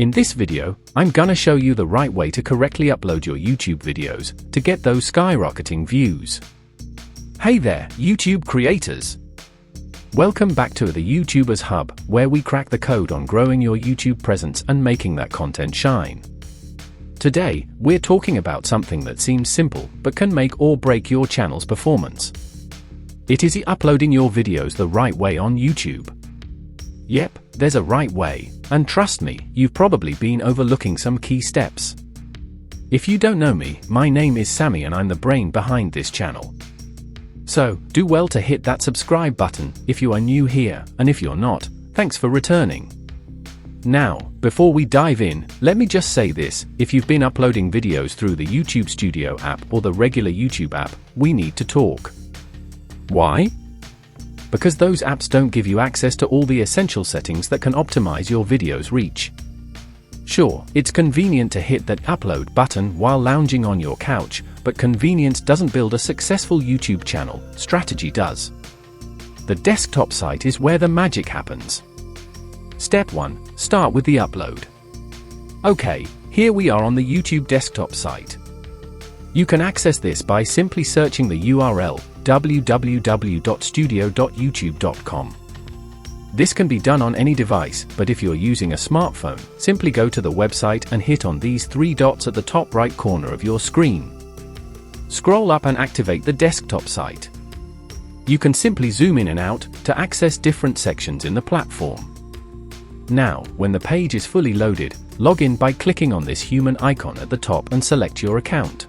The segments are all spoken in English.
In this video, I'm gonna show you the right way to correctly upload your YouTube videos to get those skyrocketing views. Hey there, YouTube creators! Welcome back to the YouTubers Hub, where we crack the code on growing your YouTube presence and making that content shine. Today, we're talking about something that seems simple but can make or break your channel's performance. It is uploading your videos the right way on YouTube. Yep, there's a right way, and trust me, you've probably been overlooking some key steps. If you don't know me, my name is Sammy and I'm the brain behind this channel. So, do well to hit that subscribe button if you are new here, and if you're not, thanks for returning. Now, before we dive in, let me just say this: if you've been uploading videos through the YouTube Studio app or the regular YouTube app, we need to talk. Why? Because those apps don't give you access to all the essential settings that can optimize your video's reach. Sure, it's convenient to hit that upload button while lounging on your couch, but convenience doesn't build a successful YouTube channel, strategy does. The desktop site is where the magic happens. Step 1. Start with the upload. Okay, here we are on the YouTube desktop site. You can access this by simply searching the URL www.studio.youtube.com. This can be done on any device, but if you're using a smartphone, simply go to the website and hit on these three dots at the top right corner of your screen. Scroll up and activate the desktop site. You can simply zoom in and out to access different sections in the platform. Now, when the page is fully loaded, log in by clicking on this human icon at the top and select your account.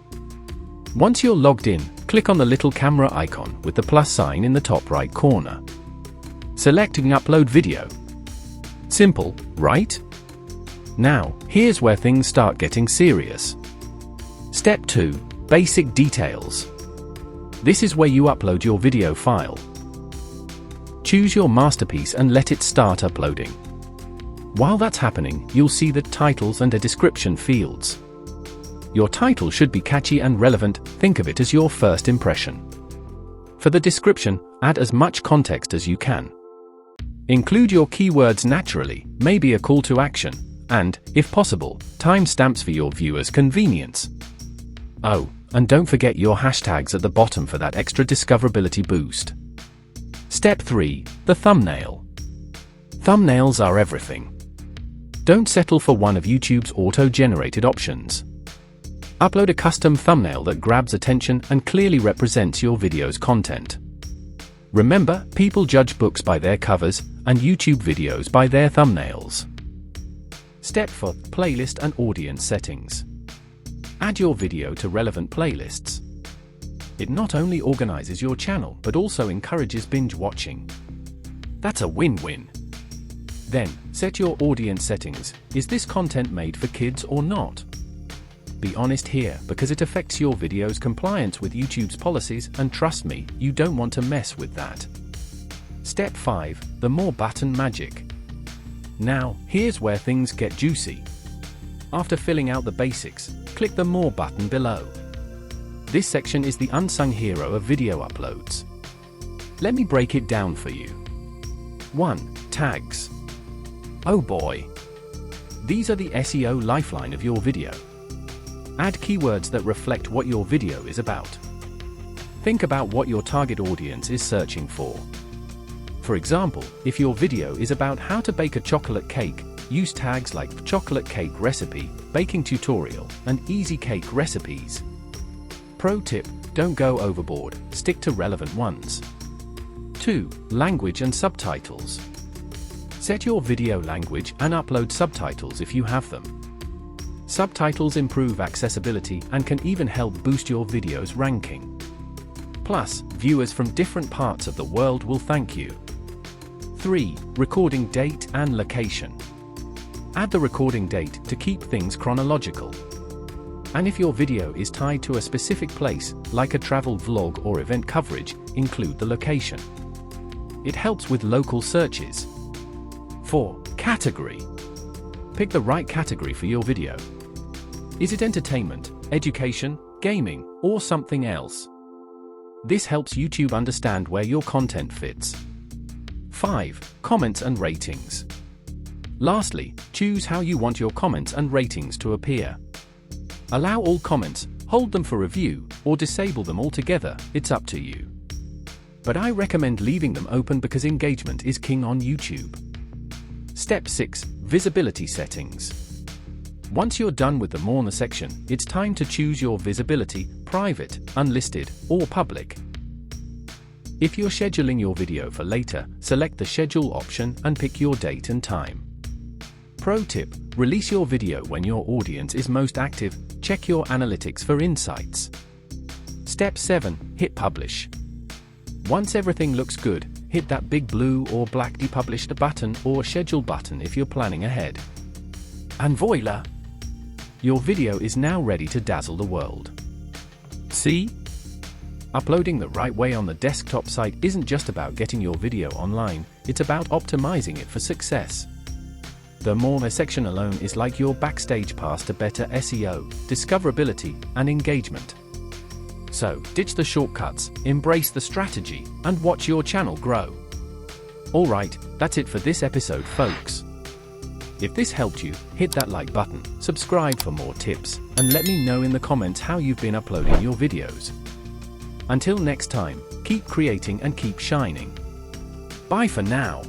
Once you're logged in, click on the little camera icon with the plus sign in the top right corner. Selecting Upload Video. Simple, right? Now, here's where things start getting serious. Step 2. Basic details. This is where you upload your video file. Choose your masterpiece and let it start uploading. While that's happening, you'll see the titles and a description fields. Your title should be catchy and relevant. Think of it as your first impression. For the description, add as much context as you can. Include your keywords naturally, maybe a call to action, and, if possible, timestamps for your viewers' convenience. Oh, and don't forget your hashtags at the bottom for that extra discoverability boost. Step 3. The thumbnail. Thumbnails are everything. Don't settle for one of YouTube's auto-generated options. Upload a custom thumbnail that grabs attention and clearly represents your video's content. Remember, people judge books by their covers, and YouTube videos by their thumbnails. Step 4. Playlist and audience settings. Add your video to relevant playlists. It not only organizes your channel, but also encourages binge watching. That's a win-win. Then, set your audience settings. Is this content made for kids or not? Be honest here, because it affects your video's compliance with YouTube's policies, and trust me, you don't want to mess with that. Step 5. The More button magic. Now, here's where things get juicy. After filling out the basics, click the More button below. This section is the unsung hero of video uploads. Let me break it down for you. 1. Tags. Oh boy! These are the SEO lifeline of your video. Add keywords that reflect what your video is about. Think about what your target audience is searching for. For example, if your video is about how to bake a chocolate cake, use tags like chocolate cake recipe, baking tutorial, and easy cake recipes. Pro tip: don't go overboard, stick to relevant ones. 2. Language and subtitles. Set your video language and upload subtitles if you have them. Subtitles improve accessibility and can even help boost your video's ranking. Plus, viewers from different parts of the world will thank you. 3. Recording date and location. Add the recording date to keep things chronological. And if your video is tied to a specific place, like a travel vlog or event coverage, include the location. It helps with local searches. 4. Category. Pick the right category for your video. Is it entertainment, education, gaming, or something else? This helps YouTube understand where your content fits. 5. Comments and ratings. Lastly, choose how you want your comments and ratings to appear. Allow all comments, hold them for review, or disable them altogether, it's up to you. But I recommend leaving them open because engagement is king on YouTube. Step 6. Visibility settings. Once you're done with the More section, it's time to choose your visibility, private, unlisted, or public. If you're scheduling your video for later, select the schedule option and pick your date and time. Pro tip: release your video when your audience is most active. Check your analytics for insights. Step 7. Hit publish. Once everything looks good, hit that big blue or black depublished button or schedule button if you're planning ahead. And voila! Your video is now ready to dazzle the world. See? Uploading the right way on the desktop site isn't just about getting your video online, it's about optimizing it for success. The More section alone is like your backstage pass to better SEO, discoverability, and engagement. So, ditch the shortcuts, embrace the strategy, and watch your channel grow. Alright, that's it for this episode, folks. If this helped you, hit that like button, subscribe for more tips, and let me know in the comments how you've been uploading your videos. Until next time, keep creating and keep shining. Bye for now.